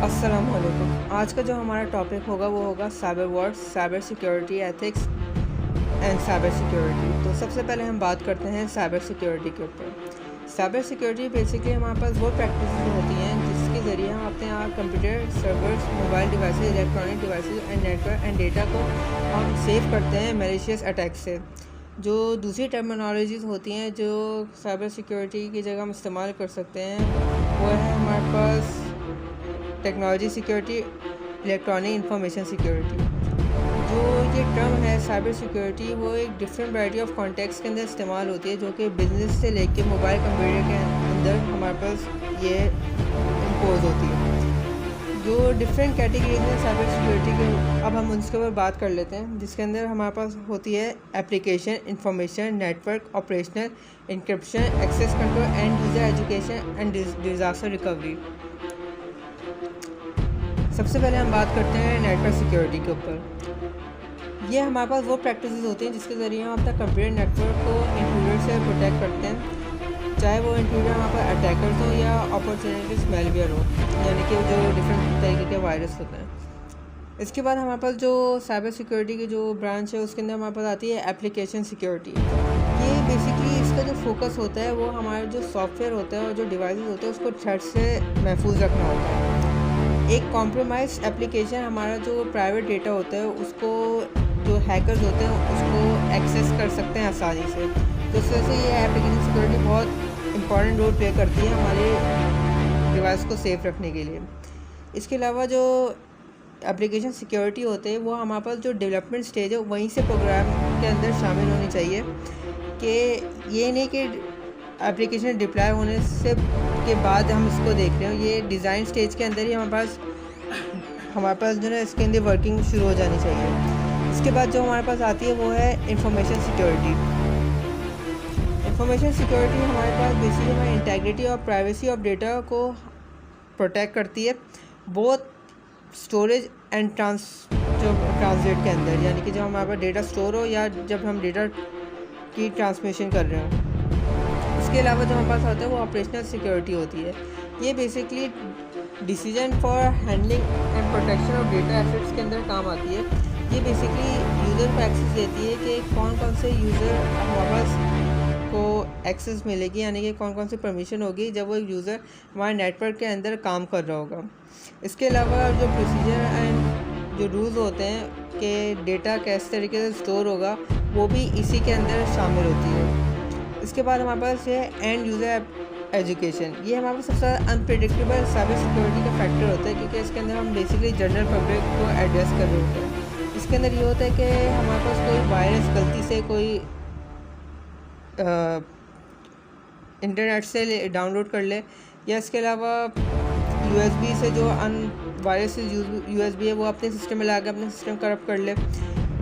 अस्सलाम वालेकुम। आज का जो हमारा टॉपिक होगा वो होगा cyber war, cyber security ethics and cyber security. तो सबसे पहले हम बात करते हैं साइबर सिक्योरिटी के ऊपर। साइबर सिक्योरिटी बेसिकली हमारे पास वो प्रैक्टिसेस होती हैं जिसके ज़रिए हम अपने computer, servers, mobile devices, electronic devices and network and data को हम सेव करते हैं मैलिशियस अटैक से। जो दूसरी टर्मिनोलॉजीज़ होती हैं जो साइबर सिक्योरिटी की जगह हम इस्तेमाल कर सकते हैं वो है हमारे पास technology security, electronic information security. जो ये टर्म है साइबर सिक्योरिटी वो एक डिफरेंट वैरायटी ऑफ कॉन्टेक्स्ट के अंदर इस्तेमाल होती है, जो कि बिजनेस से लेके मोबाइल कंप्यूटर के अंदर हमारे पास ये इम्पोज होती है। जो डिफरेंट कैटेगरीज हैं साइबर सिक्योरिटी के, अब हम उसके ऊपर बात कर लेते हैं, जिसके अंदर हमारे पास होती है application, information, network, operational, encryption, access control and user education and disaster recovery. सबसे पहले हम बात करते हैं नेटवर्क सिक्योरिटी के ऊपर। ये हमारे पास वो प्रैक्टिसेस होती हैं जिसके ज़रिए हम अपना कंप्यूटर नेटवर्क को इंट्रूडर से प्रोटेक्ट करते हैं, चाहे वो इंट्रूडर हमारे पास अटैकर्स हो या अपॉर्चुनिटीज मेलवेयर हो, यानी कि जो डिफरेंट तरीके के वायरस होते हैं। इसके बाद हमारे पास जो साइबर सिक्योरिटी की जो ब्रांच है उसके अंदर हमारे पास आती है एप्लीकेशन सिक्योरिटी। ये बेसिकली इसका जो फोकस होता है वो हमारे जो सॉफ्टवेयर होता है और जो डिवाइसेस होते हैं उसको थ्रेट से महफूज रखना होता है। एक कॉम्प्रोमाइज एप्लीकेशन हमारा जो प्राइवेट डेटा होता है उसको जो हैकर्स होते हैं उसको एक्सेस कर सकते हैं आसानी से। तो इस वजह से ये एप्लीकेशन सिक्योरिटी बहुत इंपॉर्टेंट रोल प्ले करती है हमारे डिवाइस को सेफ रखने के लिए। इसके अलावा जो एप्लीकेशन सिक्योरिटी होते हैं वो हमारे पास जो डेवलपमेंट स्टेज है वहीं से प्रोग्राम के अंदर शामिल होनी चाहिए, कि ये नहीं कि एप्लीकेशन डिप्लॉय होने से के बाद हम इसको देख रहे हो। ये डिज़ाइन स्टेज के अंदर ही हमारे पास जो है इसके अंदर वर्किंग शुरू हो जानी चाहिए। इसके बाद जो हमारे पास आती है वो है इंफॉर्मेशन सिक्योरिटी। इंफॉर्मेशन सिक्योरिटी हमारे पास बेसिकली हमारी इंटेग्रिटी और प्राइवेसी ऑफ डेटा को प्रोटेक्ट करती है, बोथ स्टोरेज एंड ट्रांसलेट के अंदर, यानी कि जब हमारे पास डेटा स्टोर हो या जब हम डेटा की ट्रांसमिशन कर रहे हो। इसके अलावा जो हमारे पास आता है वो ऑपरेशनल सिक्योरिटी होती है। ये basically decision for handling and protection of data assets के अंदर काम आती है। ये बेसिकली यूज़र को एक्सेस देती है कि कौन कौन से यूज़र हमारे पास को एक्सेस मिलेगी, यानी कि कौन कौन सी परमिशन होगी जब वो यूज़र हमारे नेटवर्क के अंदर काम कर रहा होगा। इसके अलावा जो प्रोसीजर एंड जो रूल्स होते हैं कि डेटा किस तरीके से स्टोर होगा वो भी इसी के अंदर शामिल होती है। इसके बाद हमारे पास है एंड यूज़र एजुकेशन। ये हमारे पास सबसे अनप्रेडिक्टेबल साइबर सिक्योरिटी का फैक्टर होता है, क्योंकि इसके अंदर हम बेसिकली जनरल पब्लिक को एड्रेस कर रहे होते हैं। इसके अंदर ये होता है कि हमारे पास कोई वायरस गलती से कोई इंटरनेट से डाउनलोड कर ले, या इसके अलावा USB से जो वायरस USB है वो अपने सिस्टम में ला के अपने सिस्टम करप्ट कर ले।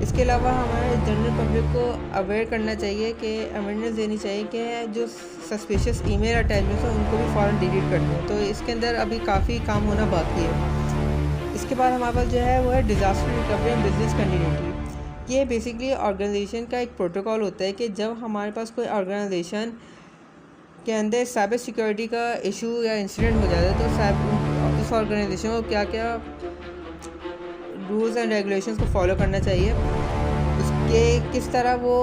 इसके अलावा हमारे जनरल पब्लिक को अवेयर करना चाहिए, कि अवेयरनेस देनी चाहिए कि जो सस्पिशियस ईमेल अटैचमेंट्स हैं उनको भी फ़ौरन डिलीट कर दें। तो इसके अंदर अभी काफ़ी काम होना बाकी है। इसके बाद हमारे पास जो है वो है disaster recovery and business continuity. ये बेसिकली ऑर्गेनाइजेशन का एक प्रोटोकॉल होता है कि जब हमारे पास कोई ऑर्गेनाइजेशन के अंदर साइबर सिक्योरिटी का इशू या इंसिडेंट हो जाता है तो उस ऑर्गेनाइजेशन को क्या क्या रूल्स एंड रेगुलेशंस को फॉलो करना चाहिए, उसके किस तरह वो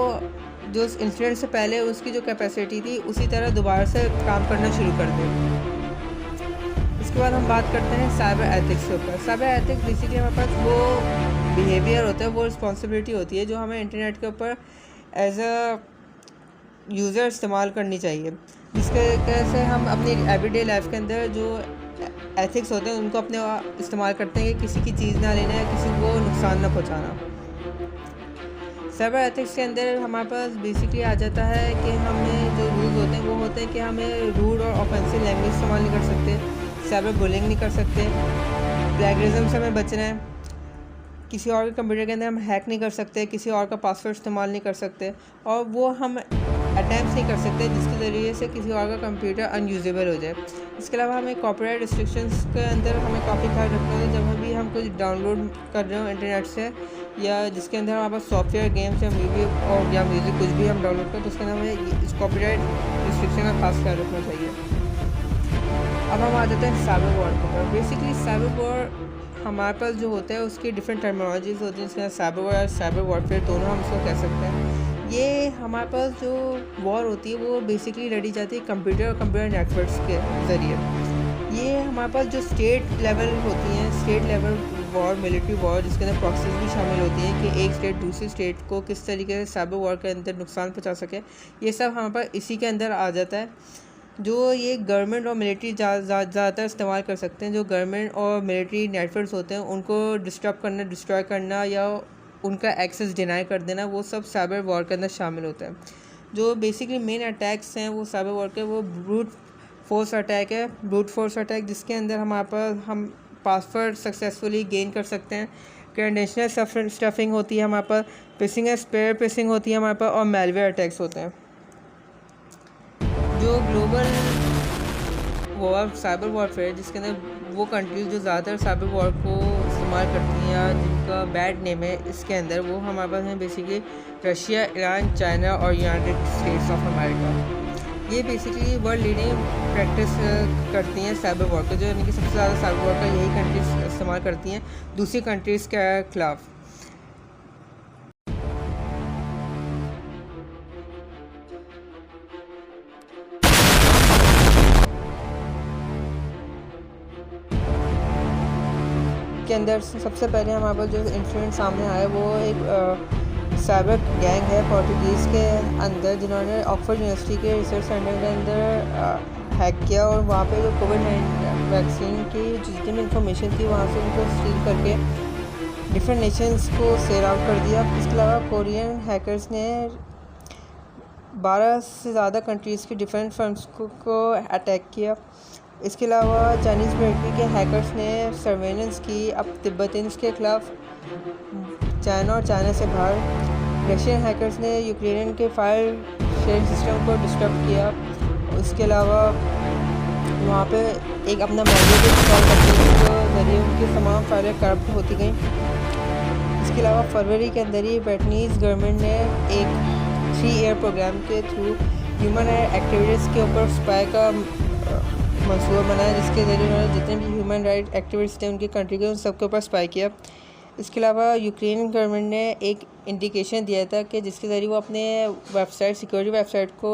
जो इंसिडेंट से पहले उसकी जो कैपेसिटी थी उसी तरह दोबारा से काम करना शुरू कर दे। इसके बाद हम बात करते हैं साइबर एथिक्स के ऊपर। साइबर एथिक्स बेसिकली हमारे पास वो बिहेवियर होता है, वो रिस्पॉन्सिबिलिटी होती है जो हमें इंटरनेट के ऊपर एज अ यूज़र इस्तेमाल करनी चाहिए, जिसके वजह से हम अपनी एवरीडे लाइफ के अंदर जो एथिक्स होते हैं उनको अपने इस्तेमाल करते हैं कि किसी की चीज़ ना लेना या किसी को नुकसान ना पहुंचाना। साइबर एथिक्स के अंदर हमारे पास बेसिकली आ जाता है कि हमें जो रूल्स होते हैं वो होते हैं कि हमें रूड और ऑफेंसिव लैंग्वेज इस्तेमाल नहीं कर सकते, साइबर बुलिंग नहीं कर सकते, प्लेगरिज्म से हमें बचना है, किसी और के कंप्यूटर के अंदर हम हैक नहीं कर सकते, किसी और का पासवर्ड इस्तेमाल नहीं कर सकते, और वो हम अटैम्प्ट नहीं कर सकते जिसके ज़रिए से किसी और का कंप्यूटर अनयूजेबल हो जाए। इसके अलावा हमें कॉपीराइट रिस्ट्रिक्शंस के अंदर हमें काफ़ी ख्याल रखना है जब भी हम कुछ डाउनलोड कर रहे हो इंटरनेट से, या जिसके अंदर हमारे पास सॉफ्टवेयर, गेम्स या म्यूजिक और या म्यूज़िक कुछ भी हम डाउनलोड करें तो उसके अंदर हमें इस कॉपीराइट रिस्ट्रिक्शन का खास ख्याल रखना चाहिए। अब हम आ जाते हैं साइबर वॉर के ऊपर। बेसिकली साइबर वॉर हमारे पास जो होता है उसकी डिफरेंट टर्मिनोलॉजीज़ होती हैं, जिसके अंदर साइबर वॉर और साइबर वॉरफेयर दोनों हम इसको कह सकते हैं। ये हमारे पास जो वॉर होती है वो बेसिकली लड़ी जाती है कंप्यूटर और कंप्यूटर नेटवर्क्स के ज़रिए। ये हमारे पास जो स्टेट लेवल होती हैं, state level war, military war, जिसके अंदर प्रॉक्सीज भी शामिल होती हैं कि एक स्टेट दूसरी स्टेट को किस तरीके से साइबर वॉर के अंदर नुकसान पहुँचा सके, ये सब हमारे पास इसी के अंदर आ जाता है, जो ये गवर्नमेंट और मिलिट्री ज़्यादातर इस्तेमाल कर सकते हैं। जो गवर्नमेंट और मिलिट्री नेटवर्क्स होते हैं उनको डिस्टर्ब करना, डिस्ट्रॉय करना या उनका एक्सेस डिनाई कर देना, वो सब साइबर वॉर के अंदर शामिल होता है। जो बेसिकली मेन अटैक्स हैं वो साइबर वॉर के, वो ब्रूट फोर्स अटैक है। ब्रूट फोर्स अटैक जिसके अंदर हमारे पास हम पासवर्ड सक्सेसफुली गेन कर सकते हैं, क्रेडेंशियल स्टफिंग होती है हमारे पास, फिशिंग है, स्पेयर फिशिंग होती है हमारे पास, और मेलवेयर अटैक्स होते हैं। जो ग्लोबल वॉर साइबर वॉरफेयर, जिसके अंदर वो कंट्रीज़ जो ज़्यादातर साइबर वॉर को इस्तेमाल करती हैं या जिनका बैड नेम है इसके अंदर, वो हमारे पास हैं बेसिकली रशिया, ईरान, चाइना और यूनाइटेड स्टेट्स ऑफ अमेरिका। ये बेसिकली वर्ल्ड लीडिंग प्रैक्टिस करती हैं साइबर वॉर का, जो यानी कि सबसे ज़्यादा साइबर वॉर का यही कंट्रीज इस्तेमाल करती हैं दूसरी कंट्रीज़ के खिलाफ। के अंदर सबसे पहले हमारे पास जो इंसिडेंट सामने आया वो एक साइबर गैंग है पोर्टुगीज़ के अंदर, जिन्होंने ऑक्सफोर्ड यूनिवर्सिटी के रिसर्च सेंटर के अंदर हैक किया और वहाँ पे जो कोविड-19 वैक्सीन की जितनी भी इंफॉर्मेशन थी वहाँ से उनको स्टील करके डिफरेंट नेशंस को सेल आउट कर दिया। इसके अलावा कोरियन हैकर्स ने 12 से ज़्यादा कंट्रीज़ की डिफरेंट फर्म्स को अटैक किया। इसके अलावा चाइनीज़ मिलिट्री के हैकर्स ने सर्वेलेंस की अब तिब्बतियंस के ख़िलाफ़ चाइना और चाइना से बाहर। रशियन हैकर्स ने यूक्रेन के फाइल शेयरिंग सिस्टम को डिस्टर्ब किया। इसके अलावा वहाँ पे एक अपना मैनुअल भी इंस्टॉल करते हैं, जिसके ज़रिए उनकी तमाम फाइलें करप्ट होती गई। इसके अलावा फरवरी के अंदर ही ब्रिटेनीज़ गवर्नमेंट ने एक 3 ईयर प्रोग्राम के थ्रू ह्यूमन राइट एक्टिविटीज़ के ऊपर स्पाई का मंसूबा बनाया, जिसके ज़रिए उन्होंने जितने भी ह्यूमन राइट एक्टिविस्ट थे उनकी कंट्री के, उन सबके ऊपर स्पाई किया। इसके अलावा यूक्रेन गवर्नमेंट ने एक इंडिकेशन दिया था कि जिसके ज़रिए वो अपने वेबसाइट, सिक्योरिटी वेबसाइट को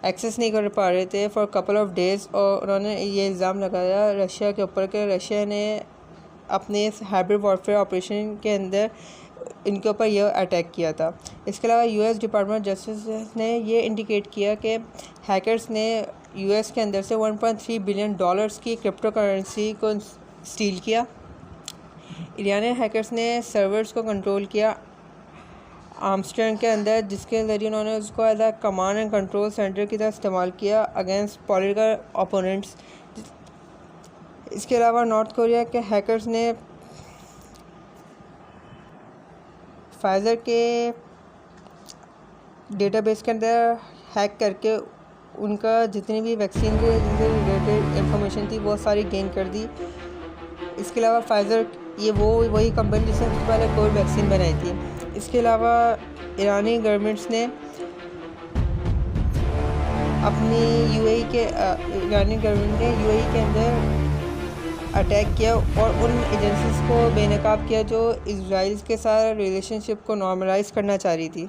एक्सेस नहीं कर पा रहे थे फॉर कपल ऑफ डेज़, और उन्होंने ये इल्ज़ाम लगाया रशिया के ऊपर कि रशिया ने अपने हाइब्रिड वॉरफेयर ऑपरेशन के अंदर इनके ऊपर यह अटैक किया था। इसके अलावा यूएस डिपार्टमेंट ऑफ जस्टिस ने ये इंडिकेट किया कि हैकर्स ने यूएस के अंदर से $1.3 बिलियन की क्रिप्टो करेंसी को स्टील किया। ईरानी हैकर्स ने सर्वर्स को कंट्रोल किया आर्मस्ट्रॉन्ग के अंदर, जिसके ज़रिए उन्होंने उसको as a command and control centre की तरह इस्तेमाल किया अगेंस्ट पॉलिटिकल ओपोनेंट्स। इसके अलावा नॉर्थ कोरिया के हैकर्स ने फाइज़र के डेटाबेस के अंदर हैक करके उनका जितनी भी वैक्सीन के रिलेटेड इंफॉर्मेशन थी वो सारी गेन कर दी। इसके अलावा फाइज़र ये वही कंपनी जिसने सबसे पहले कोविड वैक्सीन बनाई थी। इसके अलावा ईरानी गवर्नमेंट्स ने अपनी ईरानी गवर्नमेंट ने यूएई के अंदर अटैक किया और उन एजेंसीज़ को बेनकाब किया जो इजराइल के साथ रिलेशनशिप को नॉर्मलाइज करना चाह रही थी।